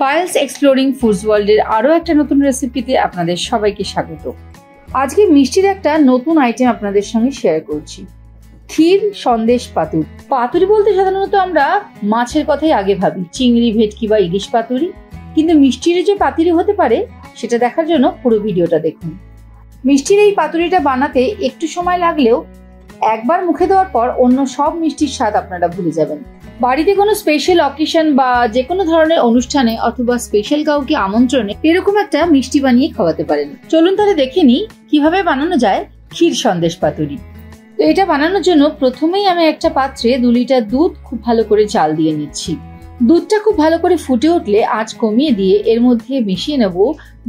Payel's exploring foods ওয়ার্ল্ডের আরও একটা নতুন রেসিপিতে আপনাদের সবাইকে স্বাগত। আজকে মিষ্টির একটা নতুন আইটেম আপনাদের সঙ্গে শেয়ার করছি, ক্ষীর সন্দেশ পাতুরি। পাতুরি বলতে সাধারণত আমরা মাছের কথাই আগে ভাবি, চিংড়ি, ভেটকি বা ইলিশ পাতুরি। কিন্তু মিষ্টির যে পাতুরি হতে পারে সেটা দেখার জন্য পুরো ভিডিওটা দেখুন। মিষ্টির এই পাতুরিটা বানাতে একটু সময় লাগলেও একবার মুখে দেওয়ার পর অন্য সব মিষ্টির স্বাদ আপনারা ভুলে যাবেন। বাড়িতে কোনো স্পেশাল অকেশন বা যে কোনো ধরনের অনুষ্ঠানে অথবা স্পেশাল কাউকে আমন্ত্রণে এরকম একটা মিষ্টি বানিয়ে খাওয়াতে পারেন। চলুন তাহলে দেখে নিই কিভাবে বানানো যায় ক্ষীর সন্দেশ পাতুরি। তো এটা বানানোর জন্য প্রথমেই আমি একটা পাত্রে 2 লিটার দুধ খুব ভালো করে জাল দিয়ে নিচ্ছি। দুধটা খুব ভালো করে ফুটে উঠলে আঁচ কমিয়ে দিয়ে এর মধ্যে মিশিয়ে নেব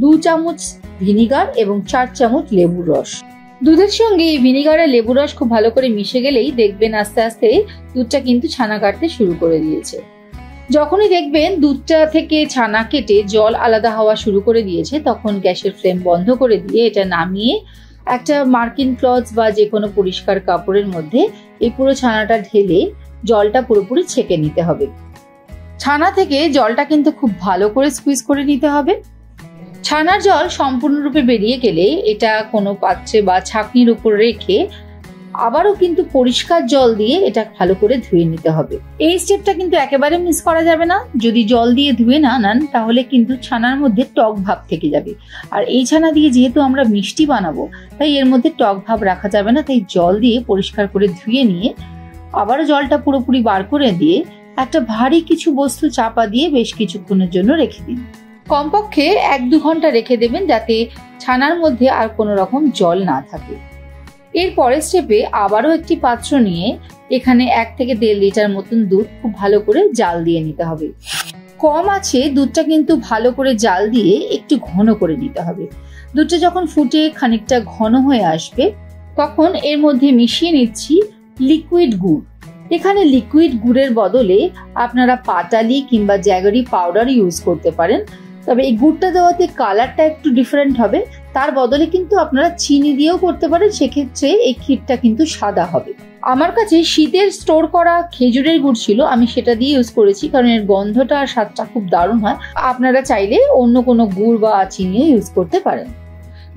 2 চামচ ভিনিগার এবং 4 চামচ লেবুর রস। দুধের সঙ্গে এই ভিনিগার আর লেবুর রস খুব ভালো করে মিশে গেলেই দেখবেন আস্তে আস্তে দুধটা কিন্তু ছানা কাটতে শুরু করে দিয়েছে। যখনই দেখবেন দুধটা থেকে ছানা কেটে জল আলাদা হওয়া শুরু করে দিয়েছে, তখন গ্যাসের ফ্লেম বন্ধ করে দিয়ে এটা নামিয়ে একটা মার্কিন ক্লথ বা যে কোনো পরিষ্কার কাপড়ের মধ্যে এই পুরো ছানাটা ঢেলে জলটা পুরোপুরি ছেঁকে নিতে হবে। ছানা থেকে জলটা কিন্তু খুব ভালো করে স্কুইজ করে নিতে হবে। ছানার জল সম্পূর্ণরূপে বেরিয়ে গেলে এটা কোনো পাত্রে বা ছাঁকনির উপর রেখে আবারও কিন্তু পরিষ্কার জল দিয়ে এটা ভালো করে ধুয়ে নিতে হবে। এই স্টেপটা কিন্তু একেবারে মিস করা যাবে না। যদি জল দিয়ে ধুয়ে না নেন তাহলে কিন্তু ছানার মধ্যে টক ভাব থেকে যাবে। আর এই ছানা দিয়ে যেহেতু আমরা মিষ্টি বানাবো তাই এর মধ্যে টক ভাব রাখা যাবে না। তাই জল দিয়ে পরিষ্কার করে ধুয়ে নিয়ে আবারও জলটা পুরোপুরি বার করে দিয়ে একটা ভারী কিছু বস্তু চাপা দিয়ে বেশ কিছুক্ষণের জন্য রেখে দিন। কমপক্ষে 1-2 ঘন্টা রেখে দেবেন যাতে ছানার মধ্যে আর কোনো রকম জল না থাকে। এর পরের স্টেপে আবারও একটি পাত্র নিয়ে এখানে 1 থেকে 1.5 লিটার মতন দুধ খুব ভালো করে জাল দিয়ে নিতে হবে। কম আছে দুধটা কিন্তু ভালো করে জাল দিয়ে একটু ঘন করে নিতে হবে। দুধটা যখন ফুটে খানিকটা ঘন হয়ে আসবে তখন এর মধ্যে মিশিয়ে নিচ্ছি লিকুইড গুড়। এখানে লিকুইড গুড়ের বদলে আপনারা পাটালি কিংবা জ্যাগরি পাউডার ইউজ করতে পারেন। তবে এই গুড়টা দেওয়াতে কালারটা একটু ডিফারেন্ট হবে। তার বদলে কিন্তু আপনারা চিনি দিয়েও করতে পারেন, সেক্ষেত্রে এই ক্ষীরটা কিন্তু সাদা হবে। আমার কাছে শীতের স্টোর করা খেজুরের গুড় ছিল, আমি সেটা দিয়ে ইউজ করেছি কারণ এর গন্ধটা আর স্বাদটা খুব দারুণ হয়। আপনারা চাইলে অন্য কোনো গুড় বা চিনিও ইউজ করতে পারেন।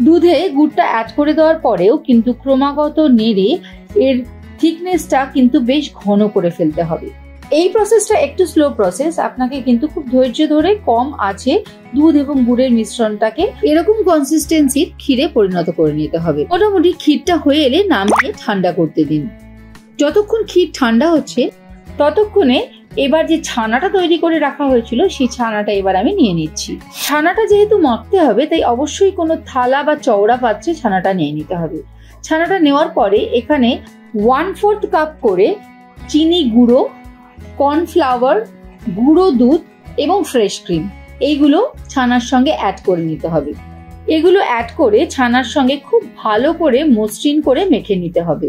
দুধে গুড়টা অ্যাড করে দেওয়ার পরেও কিন্তু ক্রমাগত নেড়ে এর থিকনেসটা কিন্তু বেশ ঘন করে ফেলতে হবে। এই প্রসেসটা একটু স্লো প্রসেস, আপনাকে কিন্তু খুব ধৈর্য ধরে কম আছে দুধ এবং গুড়ের মিশ্রণটাকে এরকম কনসিস্টেন্সির ক্ষীরে পরিণত করে নিতে হবে। মোটামুটি ক্ষীরটা হয়ে এলে নামিয়ে ঠান্ডা করতে দিন। যতক্ষণ ক্ষীর ঠান্ডা হচ্ছে ততক্ষণে এবার যে ছানাটা তৈরি করে রাখা হয়েছিল সেই ছানাটা এবার আমি নিয়ে নিচ্ছি। ছানাটা যেহেতু মাখতে হবে তাই অবশ্যই কোনো থালা বা চওড়া পাত্রে ছানাটা নিয়ে নিতে হবে। ছানাটা নেওয়ার পরে এখানে 1/4 কাপ করে চিনি গুঁড়ো, কর্নফ্লাওয়ার, গুঁড়ো দুধ এবং ফ্রেশ ক্রিম এইগুলো ছানার সঙ্গে অ্যাড করে নিতে হবে। এগুলো অ্যাড করে ছানার সঙ্গে খুব ভালো করে মসৃণ করে মেখে নিতে হবে।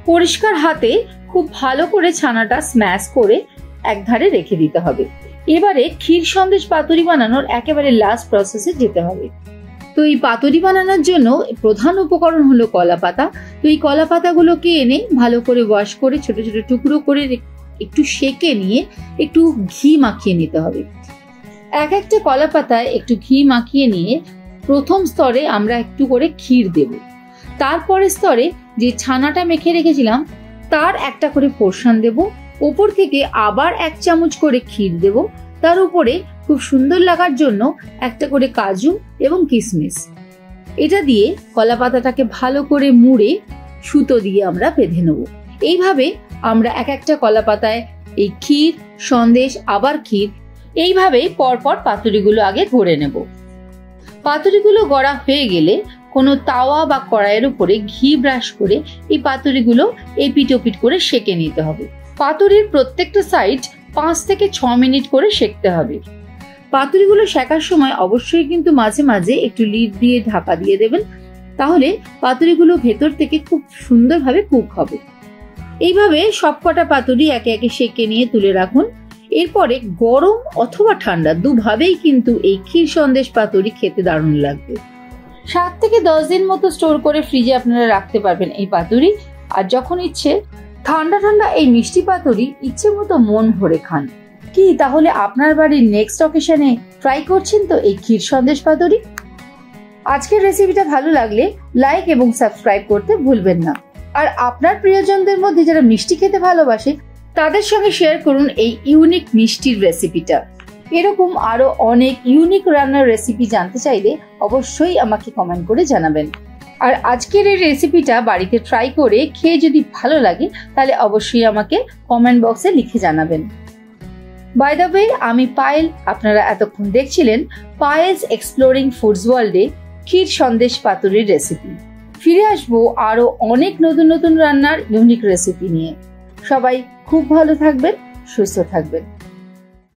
পরিষ্কার হাতে খুব ভালো করে ছানাটা স্ম্যাশ করে একধারে রেখে দিতে হবে। এবারে ক্ষীর সন্দেশ পাতুরি বানানোর একেবারে লাস্ট প্রসেসে যেতে হবে। তো এই পাতুরি বানানোর জন্য প্রধান উপকরণ হলো কলা পাতা। তো এই কলা পাতাগুলোকে এনে ভালো করে ওয়াশ করে ছোট ছোট টুকরো করে একটু সেকে নিয়ে একটু ঘি মাখিয়ে নিতে হবে। একটা কলা পাতায় একটু ঘি মাখিয়ে নিয়ে প্রথম স্তরে আমরা একটু করে ক্ষীর দেব। তারপরের স্তরে যে ছানাটা মেখে রেখেছিলাম তার একটা করে পোর্শন দেব। ওপর থেকে আবার 1 চামচ করে ক্ষীর দেব। তার উপরে খুব সুন্দর লাগার জন্য একটা করে কাজু এবং কিশমিশ এটা দিয়ে কলা পাতাটাকে ভালো করে মুড়ে সুতো দিয়ে আমরা বেঁধে নেব। এইভাবে আমরা একটা কলা পাতায় এই ক্ষীর, সন্দেশ, আবার ক্ষীর এইভাবে পরপর পাতুরিগুলো আগে গড়ে নেব। পাতুরিগুলো গড়া হয়ে গেলে কোনো তাওয়া বা কড়াইয়ের উপরে ঘি ব্রাশ করে এই পাতুরিগুলো এপিট ওপিট করে সেঁকে নিতে হবে। পাতুরির প্রত্যেকটা সাইড 5 থেকে 6 মিনিট করে সেঁকতে হবে। পাতুরিগুলো সেঁকার সময় অবশ্যই কিন্তু মাঝে মাঝে একটু লিড দিয়ে ঢাকা দিয়ে দেবেন, তাহলে পাতুরিগুলো ভেতর থেকে খুব সুন্দরভাবে কুক হবে। এইভাবে সবকটা পাতুরি একে একে সেঁকে নিয়ে তুলে রাখুন। এরপরে গরম অথবা ঠান্ডা দুভাবেই কিন্তু এই ক্ষীর সন্দেশ পাতুরি খেতে দারুণ লাগবে। 7 থেকে 10 দিন মতো স্টোর করে ফ্রিজে আপনারা রাখতে পারবেন এই পাতুরি। আর যখন ইচ্ছে ঠান্ডা ঠান্ডা এই মিষ্টি পাতুরি ইচ্ছে মতো মন ভরে খান। কি তাহলে আপনার বাড়ির নেক্সট অকেশনে ট্রাই করছেন তো এই ক্ষীর সন্দেশ পাতুরি? আজকের রেসিপিটা ভালো লাগলে লাইক এবং সাবস্ক্রাইব করতে ভুলবেন না। আর আপনার প্রিয়জনদের মধ্যে যারা মিষ্টি খেতে ভালোবাসে তাদের সঙ্গে শেয়ার করুন এই ইউনিক মিষ্টির রেসিপিটা। এরকম আরো অনেক ইউনিক রান্নার রেসিপি জানতে চাইলে অবশ্যই আমাকে কমেন্ট করে জানাবেন। আর আজকের এই রেসিপিটা বাড়িতে ট্রাই করে খেয়ে যদি ভালো লাগে তাহলে অবশ্যই আমাকে কমেন্ট বক্সে লিখে জানাবেন। বাই দ্য ওয়ে, আমি পায়েল। আপনারা এতক্ষণ দেখছিলেন পায়েলস এক্সপ্লোরিং ফুডস ওয়ার্ল্ডে ক্ষীর সন্দেশ পাতুরির রেসিপি। ফিরে আসবো আরো অনেক নতুন নতুন রান্নার ইউনিক রেসিপি নিয়ে। সবাই খুব ভালো থাকবেন, সুস্থ থাকবেন।